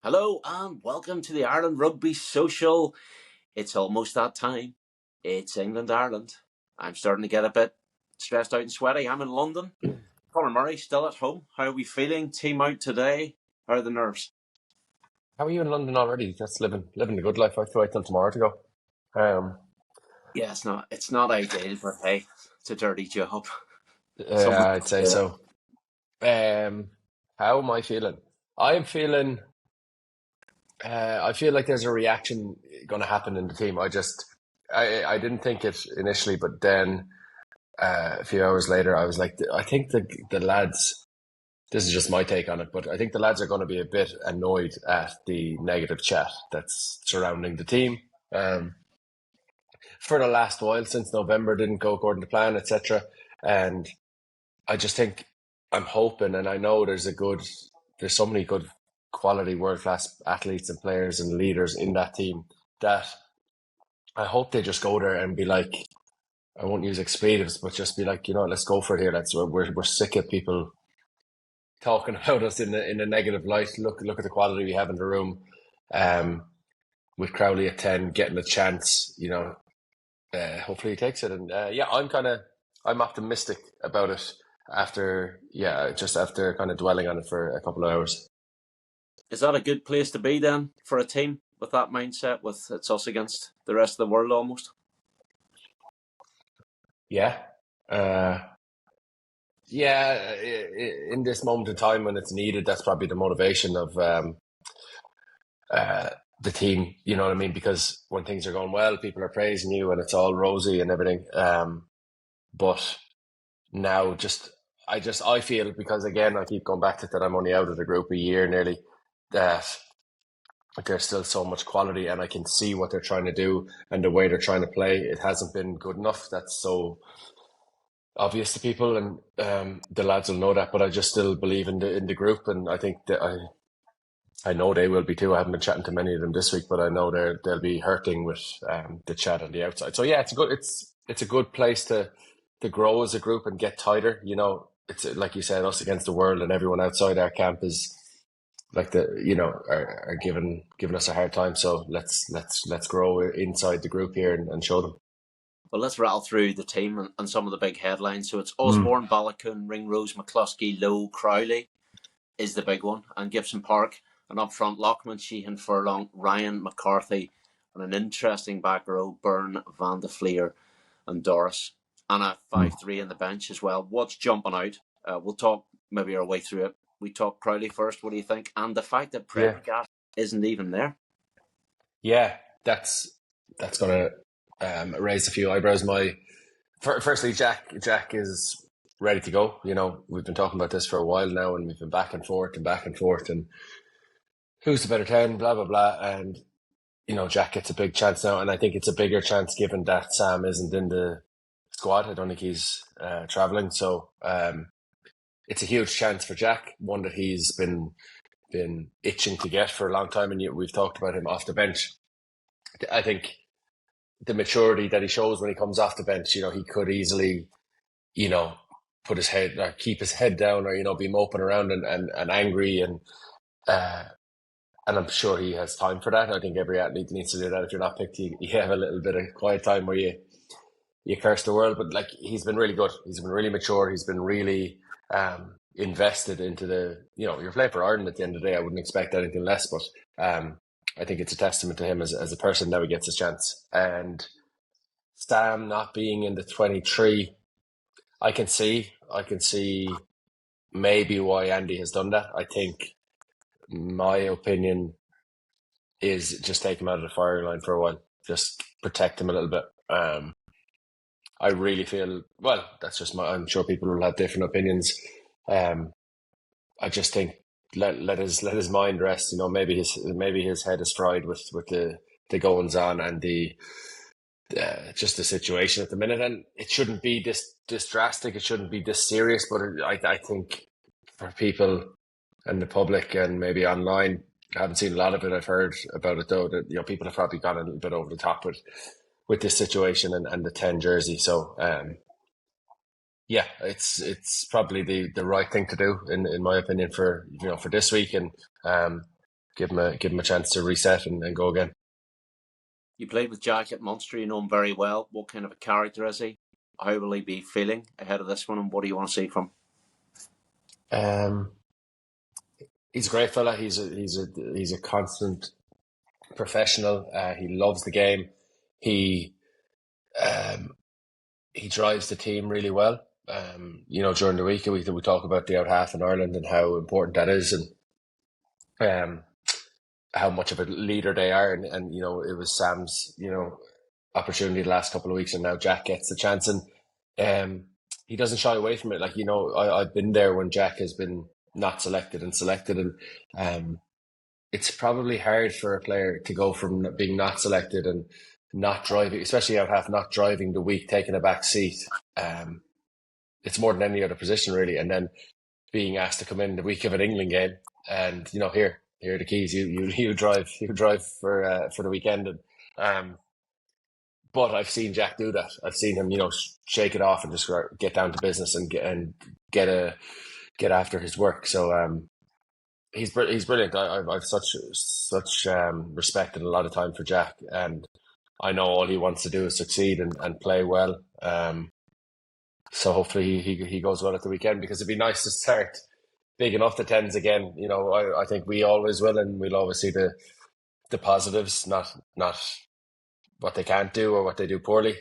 Hello and welcome to the Ireland Rugby Social. It's almost that time. It's England Ireland. I'm starting to get a bit stressed out and sweaty. I'm in London. Conor Murray still at home. How are we feeling? Team out today. How are the nerves? How are you in London already? Just living the good life. I have to wait till tomorrow to go. Um, Yeah, it's not ideal, but hey, it's a dirty job. Someone I'd has to say do it. so. Um, how am I feeling? I'm feeling. I feel like there's a reaction going to happen in the team. I didn't think it initially, but then a few hours later, I was like, I think the lads. This is just my take on it, but I think the lads are going to be a bit annoyed at the negative chat that's surrounding the team. Um, for the last while since November didn't go according to plan, etc. And I just think I'm hoping, and I know there's so many good quality world class athletes and players and leaders in that team that I hope they just go there and be like, I won't use expletives, but just be like, let's go for it here. We're sick of people talking about us in a negative light. Look at the quality we have in the room. Um, with Crowley at 10, getting a chance, hopefully he takes it. And yeah, I'm optimistic about it after kind of dwelling on it for a couple of hours. Is that a good place to be then for a team with that mindset? With it's us against the rest of the world almost. Yeah. Uh, yeah, in this moment in time when it's needed, that's probably the motivation of uh, the team. You know what I mean? Because when things are going well, people are praising you and it's all rosy and everything. But now I feel, because again I keep going back to that, I'm only out of the group a year nearly, that there's still so much quality and I can see what they're trying to do and the way they're trying to play. It hasn't been good enough. That's so obvious to people, and the lads will know that. But I just still believe in the group, and I think that I know they will be too. I haven't been chatting to many of them this week, but I know they'll be hurting with the chat on the outside. So yeah, it's a good place to grow as a group and get tighter. It's like you said, us against the world, and everyone outside our camp is like are giving us a hard time. So let's grow inside the group here and show them. Well, let's rattle through the team and some of the big headlines. So it's Mm. Osborne, Balakoon, Ringrose, McCluskey, Lowe, Crowley is the big one, and Gibson Park. And up front, Lockman, Sheehan, Furlong, Ryan, McCarthy, and an interesting back row, Byrne, Van de Fleer, and Doris. And a Mm. 5-3 in the bench as well. What's jumping out? We'll talk maybe our way through it. We talk Crowley first. What do you think? And the fact that Yeah, Prendergast isn't even there. yeah, that's gonna raise a few eyebrows. Firstly, Jack is ready to go. We've been talking about this for a while now, and we've been back and forth and back and forth, and who's the better 10, blah blah blah. And Jack gets a big chance now, and I think it's a bigger chance given that Sam isn't in the squad. I don't think he's traveling, so it's a huge chance for Jack, one that he's been itching to get for a long time, and we've talked about him off the bench. I think the maturity that he shows when he comes off the bench, he could easily, you know, put his head or keep his head down, or be moping around and angry, uh, and I'm sure he has time for that. I think every athlete needs to do that. If you're not picked, you have a little bit of quiet time where you curse the world. But like, he's been really good. He's been really mature. He's been really invested into you're playing for Ireland at the end of the day. I wouldn't expect anything less, but I think it's a testament to him as a person. Now he gets his chance. And Sam not being in the 23, I can see maybe why Andy has done that. I think my opinion is just take him out of the firing line for a while, just protect him a little bit. I really feel, well, that's just I'm sure people will have different opinions. Um, I just think let his mind rest. Maybe his head is fried with the goings on and the just the situation at the minute, and it shouldn't be this drastic. It shouldn't be this serious. But I think for people and the public and maybe online, I haven't seen a lot of it. I've heard about it though, that people have probably gone a little bit over the top with this situation and the 10 jersey. So yeah, it's probably the right thing to do in my opinion for for this week, and give him a chance to reset and go again. You played with Jack at Munster, you know him very well. What kind of a character is he? How will he be feeling ahead of this one, and what do you want to see from him? He's a great fella. He's a constant professional. He loves the game. He drives the team really well. During the week we talk about the out half in Ireland and how important that is, and how much of a leader they are. And it was Sam's opportunity the last couple of weeks, and now Jack gets the chance, and he doesn't shy away from it. I've been there when Jack has been not selected and selected, and it's probably hard for a player to go from being not selected and not driving, especially out half, not driving the week, taking a back seat. It's more than any other position really, and then being asked to come in the week of an England game, and here are the keys. You drive for the weekend, and but I've seen Jack do that. I've seen him shake it off and just get down to business and get after his work. So he's brilliant. I've such respect and a lot of time for Jack, and I know all he wants to do is succeed and play well. So hopefully he goes well at the weekend, because it'd be nice to start big enough the tens again. I think we always will, and we'll always see the positives, not what they can't do or what they do poorly.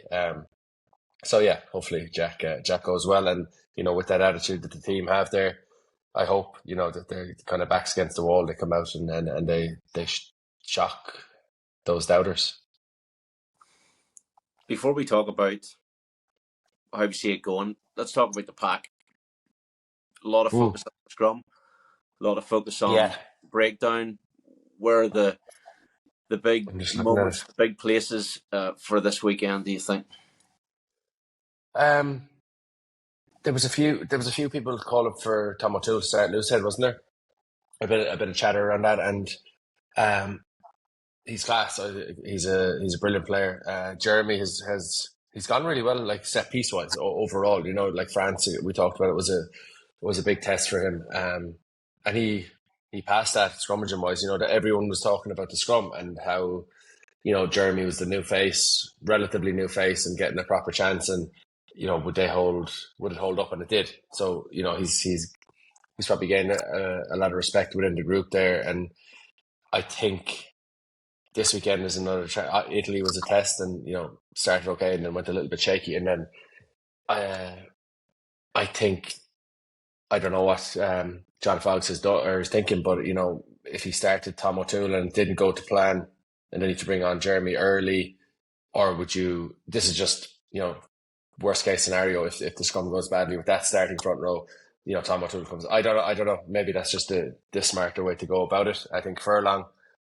So yeah, hopefully Jack goes well, and with that attitude that the team have there, I hope that they're kind of backs against the wall. They come out and they shock those doubters. Before we talk about how we see it going, let's talk about the pack. A lot of focus on scrum, a lot of focus on breakdown. Where are the big moments, the big places for this weekend, do you think? There was a few people calling for Tom O'Toole to start Loosehead, wasn't there? A bit of chatter around that, and he's class. He's a brilliant player. Jeremy he's gone really well, like set piece wise overall. Like France, we talked about, it was a big test for him, and he passed that scrummaging wise. That everyone was talking about the scrum and how Jeremy was the new face, relatively new face, and getting a proper chance, and would it hold up, and it did. So he's probably gained a lot of respect within the group there, and I think this weekend is another Italy was a test, and started okay and then went a little bit shaky, and then I think, I don't know what John Fox is thinking, but if he started Tom O'Toole and it didn't go to plan, and then you to bring on Jeremy early, or would you? This is just worst case scenario, if the scrum goes badly with that starting front row, Tom O'Toole comes. I don't know. Maybe that's just the smarter way to go about it. I think Furlong,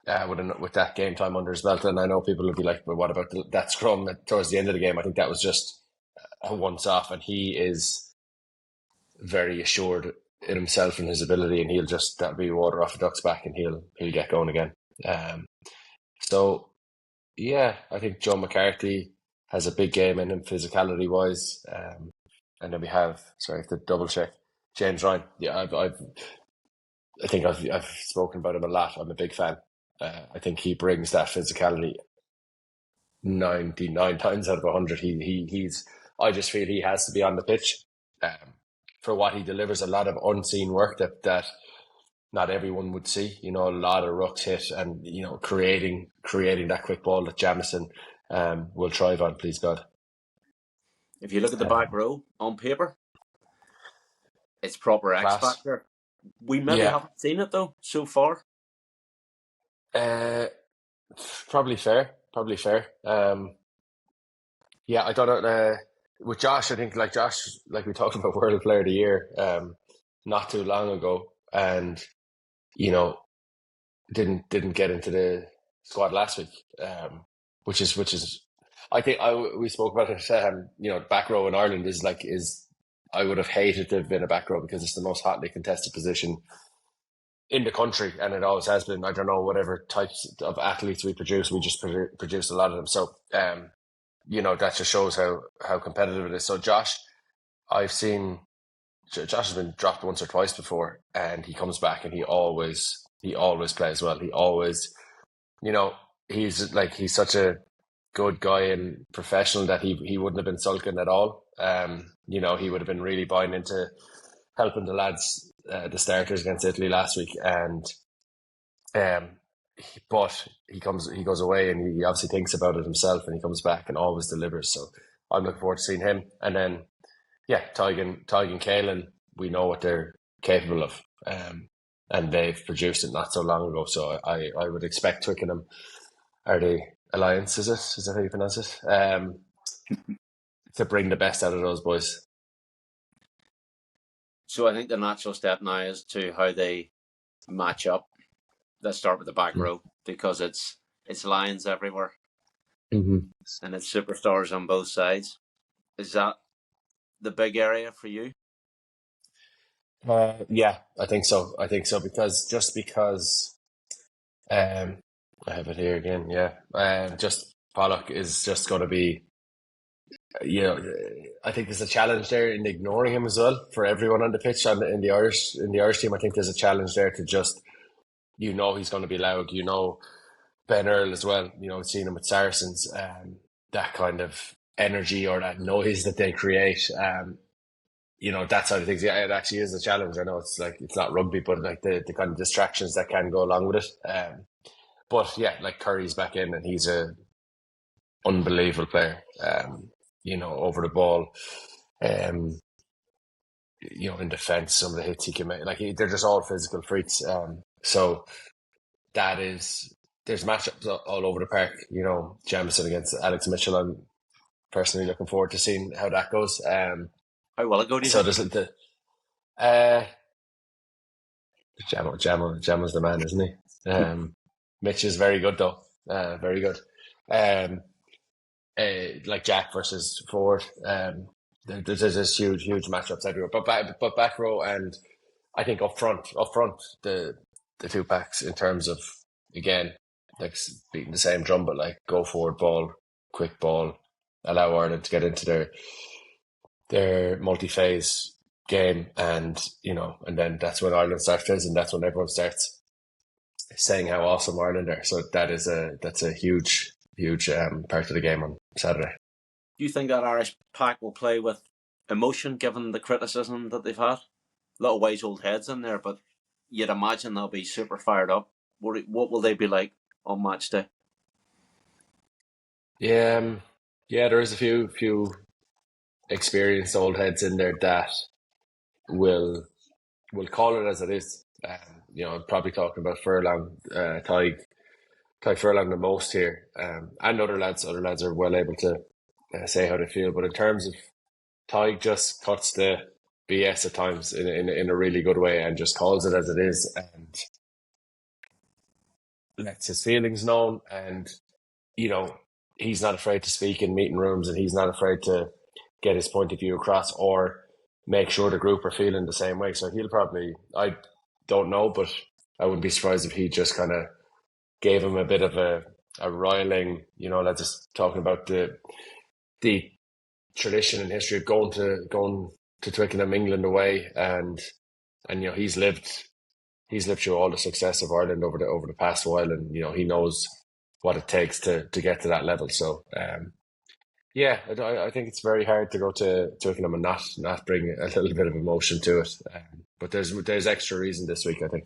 with that game time under his belt, and I know people would be like, but what about that scrum towards the end of the game? I think that was just a once off, and he is very assured in himself and his ability, and that'll be water off a duck's back, and he'll get going again. So yeah, I think Joe McCarthy has a big game in him physicality wise, and then we have I have to double check James Ryan. Yeah, I think I've spoken about him a lot. I'm a big fan. I think he brings that physicality 99 times out of 100. I just feel he has to be on the pitch for what he delivers. A lot of unseen work that not everyone would see. A lot of rucks hit, and creating that quick ball that Jamison will thrive on. Please God. If you look at the back row on paper, it's proper X factor. We maybe haven't seen it though so far. Probably fair. Yeah, I don't know. With Josh, I think like we talked about World Player of the Year not too long ago, and didn't get into the squad last week, which is I think we spoke about it. Back row in Ireland is I would have hated to have been a back row, because it's the most hotly contested position in the country, and it always has been. I don't know, whatever types of athletes we produce, we just produce a lot of them. So that just shows how competitive it is. So Josh has been dropped once or twice before, and he comes back and he always he always plays well. He always, you know, he's such a good guy and professional that he wouldn't have been sulking at all. You know, he would have been really buying into helping the lads, the starters against Italy last week, and but he goes away and he obviously thinks about it himself, and he comes back and always delivers. So I'm looking forward to seeing him. And then yeah, Tig and Caelan, we know what they're capable of, and they've produced it not so long ago. So I would expect Twickenham, are the Alliance, is that how you pronounce it? To bring the best out of those boys. So I think the natural step now is to how they match up. Let's start with the back row, because it's Lions everywhere, and it's superstars on both sides. Is that the big area for you? Yeah, I think so. Because I have it here again. Yeah, just Pollock is just going to be. You know, I think there's a challenge there in ignoring him as well for everyone on the pitch. And in the Irish team, I think there's a challenge there to just, he's going to be loud. Ben Earl as well. Seeing him with Saracens, that kind of energy or that noise that they create. That side of things. Yeah, it actually is a challenge. I know it's not rugby, but like the kind of distractions that can go along with it. But yeah, like Curry's back in, and he's a unbelievable player. Over the ball, in defence, some of the hits he can make, they're just all physical freaks. So there's matchups all over the park. Jamison against Alex Mitchell. I'm personally looking forward to seeing how that goes. How will it go? So there's Jamo's the man, isn't he? Mitch is very good though. Very good. Like Jack versus Ford. There's just huge matchups everywhere. But back row, and I think up front, the two packs in terms of, again, like beating the same drum, but like go forward ball, quick ball, allow Ireland to get into their multi-phase game, and and then that's when Ireland starts fizzing. That's when everyone starts saying how awesome Ireland are. So that's a huge part of the game on Saturday. Do you think that Irish pack will play with emotion, given the criticism that they've had? A lot of wise old heads in there, but you'd imagine they'll be super fired up. What will they be like on match day? Yeah, there is a few experienced old heads in there that will call it as it is. I'm probably talking about Furlong, Ty Furlong the most here, and other lads are well able to say how they feel. But in terms of Ty, just cuts the BS at times in a really good way and just calls it as it is and lets his feelings known. And he's not afraid to speak in meeting rooms, and he's not afraid to get his point of view across or make sure the group are feeling the same way. So he'll probably, I don't know, but I wouldn't be surprised if he just kind of gave him a bit of a riling, like just talking about the tradition and history of going to Twickenham, England away, and he's lived through all the success of Ireland over the past while, and he knows what it takes to get to that level. So I think it's very hard to go to Twickenham and not bring a little bit of emotion to it. But there's extra reason this week, I think.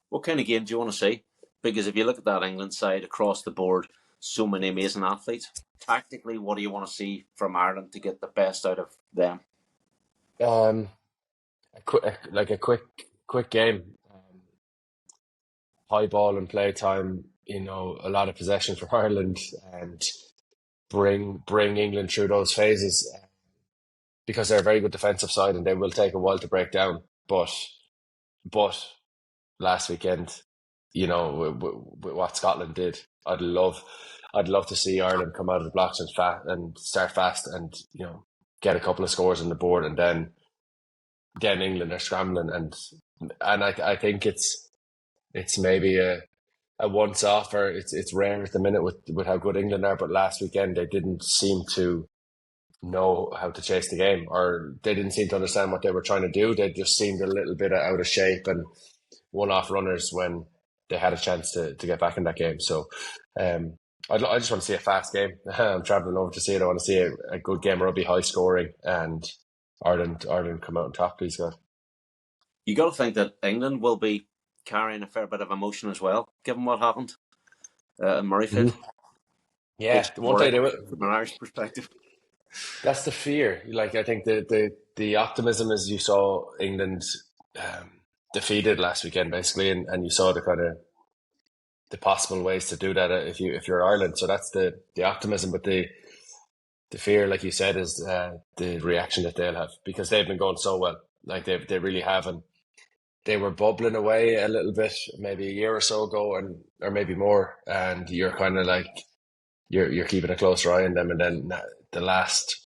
What kind of game do you want to see? Because if you look at that England side across the board, so many amazing athletes. Tactically, what do you want to see from Ireland to get the best out of them? A quick game, high ball and play time. A lot of possession for Ireland, and bring England through those phases, because they're a very good defensive side and they will take a while to break down. But last weekend, with what Scotland did, I'd love to see Ireland come out of the blocks and start fast and get a couple of scores on the board, and then England are scrambling, and I think it's maybe a once off, or it's rare at the minute with how good England are. But last weekend they didn't seem to know how to chase the game, or they didn't seem to understand what they were trying to do. They just seemed a little bit out of shape, and one-off runners when they had a chance to get back in that game. So I just want to see a fast game. I'm travelling over to see it. I want to see a good game of rugby, high scoring, and Ireland come out on top, please God. You got to think that England will be carrying a fair bit of emotion as well, given what happened in Murrayfield. Mm-hmm. Yeah, won't they do it from an Irish perspective? That's the fear. Like, I think the optimism is you saw England defeated last weekend, basically, and you saw the kind of the possible ways to do that if you're Ireland. So that's the optimism, but the fear, like you said, is the reaction that they'll have, because they've been going so well. Like they really have, and they were bubbling away a little bit maybe a year or so ago, or maybe more, and you're kind of like you're keeping a closer eye on them, and then the last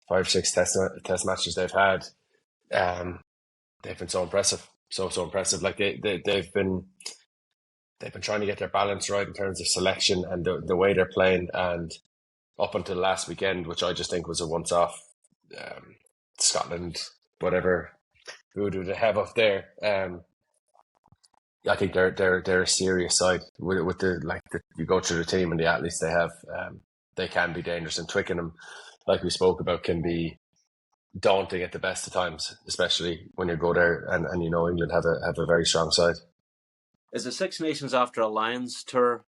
5-6 test matches they've had, they've been so impressive, so impressive. Like they've been trying to get their balance right in terms of selection and the way they're playing, and up until last weekend, which I just think was a once-off, Scotland, whatever voodoo they have up there. I think they're a serious side with you go through the team and the athletes they have. They can be dangerous, and Twickenham, like we spoke about, can be daunting at the best of times, especially when you go there and you know England have a very strong side. Is the Six Nations after a Lions tour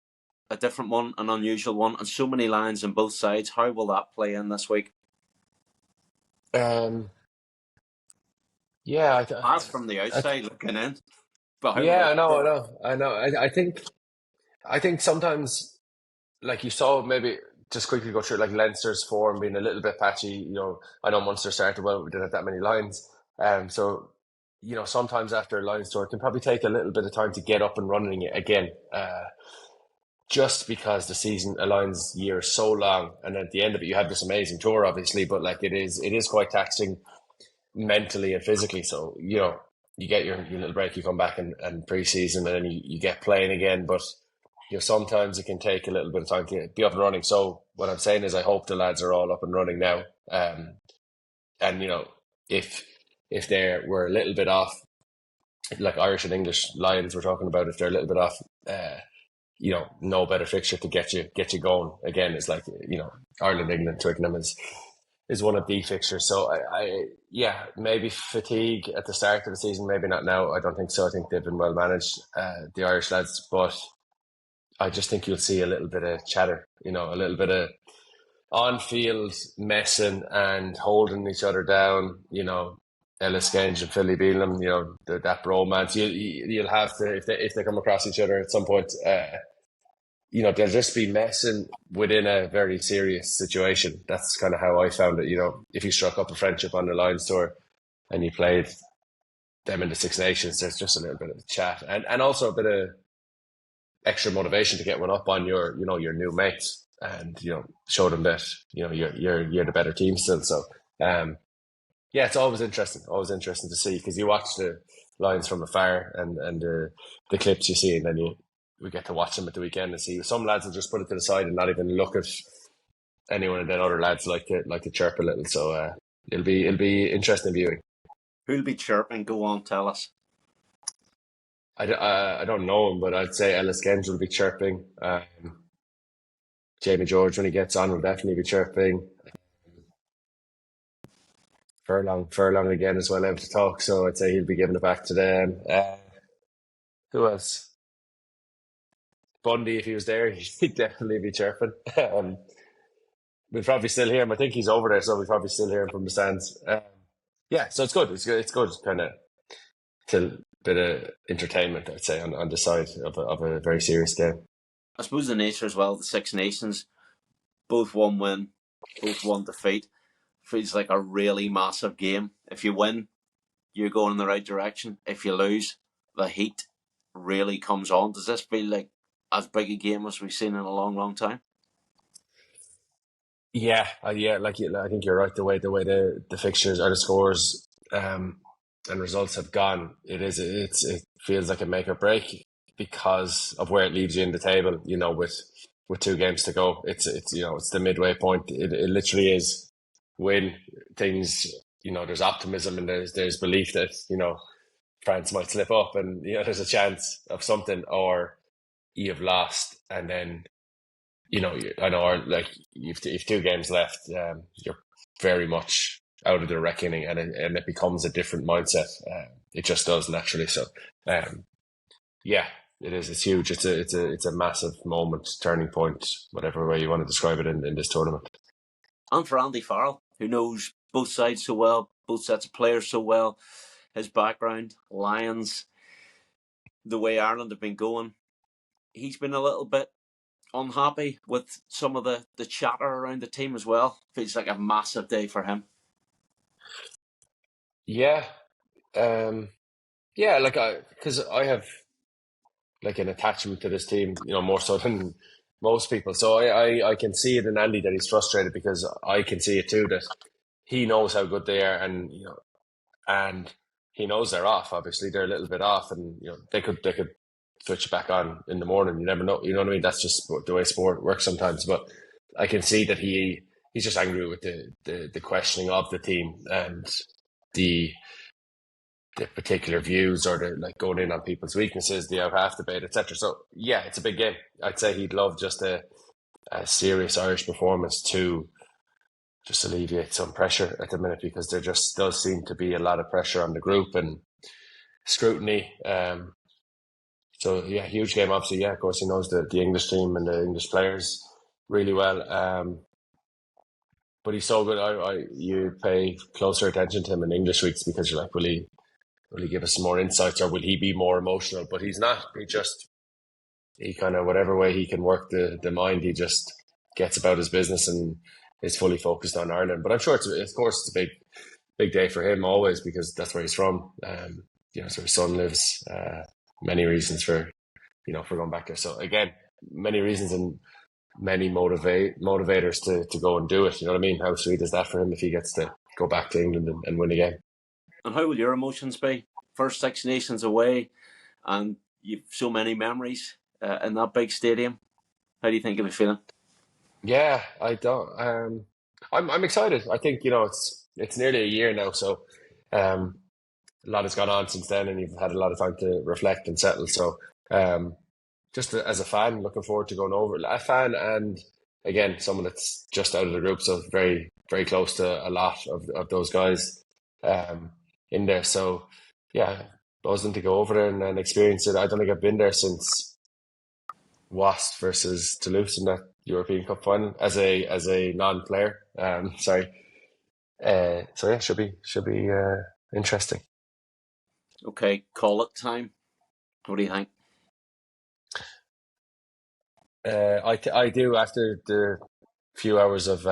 a different one, an unusual one, and so many Lions on both sides? How will that play in this week? Yeah, as from the outside looking in. But yeah, I know. I think sometimes, like you saw, maybe just quickly go through like Leinster's form being a little bit patchy. You know, I know Munster started well, we didn't have that many lines. So you know, sometimes after a Lions tour, it can probably take a little bit of time to get up and running again. Just because a Lions year is so long, and at the end of it, you have this amazing tour, obviously, but like it is quite taxing mentally and physically. So you know, you get your little break, you come back and pre-season, and then you get playing again. But you know, sometimes it can take a little bit of time to be up and running. So what I'm saying is, I hope the lads are all up and running now. And you know, if they were a little bit off, like Irish and English Lions we're talking about, if they're a little bit off, you know, no better fixture to get you going again. It's like, you know, Ireland, England, Twickenham is one of the fixtures. So I maybe fatigue at the start of the season, maybe not now. I don't think so. I think they've been well managed, the Irish lads, but I just think you'll see a little bit of chatter, you know, a little bit of on-field messing and holding each other down, you know. Ellis Genge and Philly Beelum, you know, that bromance. You'll have to, if they come across each other at some point, you know, they'll just be messing within a very serious situation. That's kind of how I found it. You know, if you struck up a friendship on the Lions tour and you played them in the Six Nations, there's just a little bit of chat and also a bit of extra motivation to get one up on your new mates, and you know, show them that, you know, you're the better team still. So yeah, it's always interesting to see, because you watch the Lions from afar and the clips you see, and then we get to watch them at the weekend and see some lads will just put it to the side and not even look at anyone, and then other lads like to chirp a little. So it'll be interesting viewing. Who'll be chirping? Go on, tell us. I don't know him, but I'd say Ellis Genge will be chirping. Jamie George, when he gets on, will definitely be chirping. Furlong again as well, able to talk, so I'd say he'll be giving it back to them. Who else? Bundy, if he was there, he'd definitely be chirping. We'll probably still hear him. I think he's over there, so we'll probably still hear him from the stands. Yeah, so it's good. It's good, kind of till bit of entertainment, I'd say, on the side of a very serious game. I suppose the nature as well, the Six Nations, both one win, both one defeat, feels like a really massive game. If you win, you're going in the right direction. If you lose, the heat really comes on. Does this feel like as big a game as we've seen in a long, long time? Yeah, like I think you're right. The way the fixtures or the scores and results have gone, it feels like a make or break because of where it leaves you in the table. You know, with 2 games to go, it's you know, it's the midway point. It literally is. Win things, you know, there's optimism and there's belief that, you know, France might slip up and there's a chance of something, or you've lost and then I know like you've 2 games left. You're very much out of the reckoning, and it becomes a different mindset. It just does naturally. So, yeah, it is. It's huge. It's a massive moment, turning point, whatever way you want to describe it in this tournament. And for Andy Farrell, who knows both sides so well, both sets of players so well, his background, Lions, the way Ireland have been going, he's been a little bit unhappy with some of the chatter around the team as well. Feels like a massive day for him. Yeah, yeah. Because I have like an attachment to this team, more so than most people. So I can see it in Andy that he's frustrated, because I can see it too, that he knows how good they are, and he knows they're off. Obviously, they're a little bit off, and they could switch it back on in the morning. You never know. You know what I mean? That's just the way sport works sometimes. But I can see that he's just angry with the questioning of the team and the particular views, or the like going in on people's weaknesses, the out half debate, etc. So yeah, it's a big game. I'd say he'd love just a serious Irish performance to just alleviate some pressure at the minute, because there just does seem to be a lot of pressure on the group and scrutiny. So yeah, huge game. Obviously, yeah, of course he knows the English team and the English players really well. But he's so good. You pay closer attention to him in English weeks, because you're like, will he give us some more insights, or will he be more emotional? But he's not. He kind of, whatever way he can work the mind, he just gets about his business and is fully focused on Ireland. But I'm sure it's a big day for him always, because that's where he's from. So his son lives. Many reasons for going back there. So again, many reasons and many motivators to go and do it. You know what I mean? How sweet is that for him if he gets to go back to England and win again? And how will your emotions be? First Six Nations away, and you've so many memories in that big stadium. How do you think you'll be feeling? Yeah, I don't. I'm excited. I think it's nearly a year now, so a lot has gone on since then, and you've had a lot of time to reflect and settle. So, just as a fan, looking forward to going over. A fan, and again, someone that's just out of the group, so very, very close to a lot of those guys in there. So, yeah, buzzing to go over there and experience it. I don't think I've been there since Wasp versus Toulouse in that European Cup final as a non-player. Sorry. So yeah, should be interesting. Okay, call it time. What do you think? I do, after the few hours of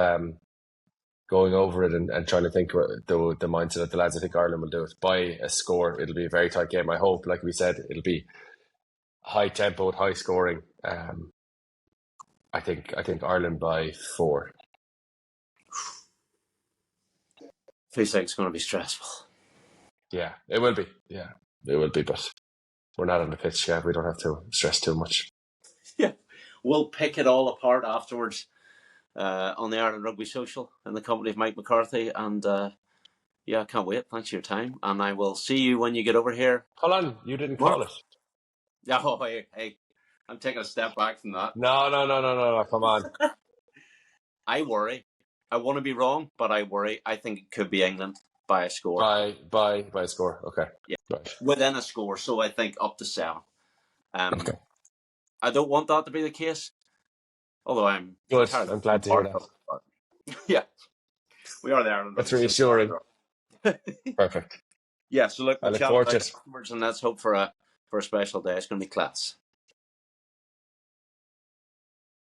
going over it and trying to think what the mindset of the lads. I think Ireland will do it by a score. It'll be a very tight game. I hope, like we said, it'll be high tempo, high scoring. I think Ireland by 4. Feels like it's going to be stressful. Yeah, it will be. Yeah, it will be. But we're not on the pitch yet. We don't have to stress too much. Yeah, we'll pick it all apart afterwards on the Ireland Rugby Social in the company of Mike McCarthy. And yeah, I can't wait. Thanks for your time. And I will see you when you get over here. Hold on, you didn't call it. Yeah, oh, hey, I'm taking a step back from that. No, come on. I worry. I want to be wrong, but I worry. I think it could be England by a score. By a score, okay. Yeah, right. Within a score, so I think up to 7. Okay. I don't want that to be the case, although I'm good. I'm glad to hear that. Yeah, we are there. That's reassuring. Perfect. Yeah, so look, I look forward to it. And let's hope for a special day. It's going to be class.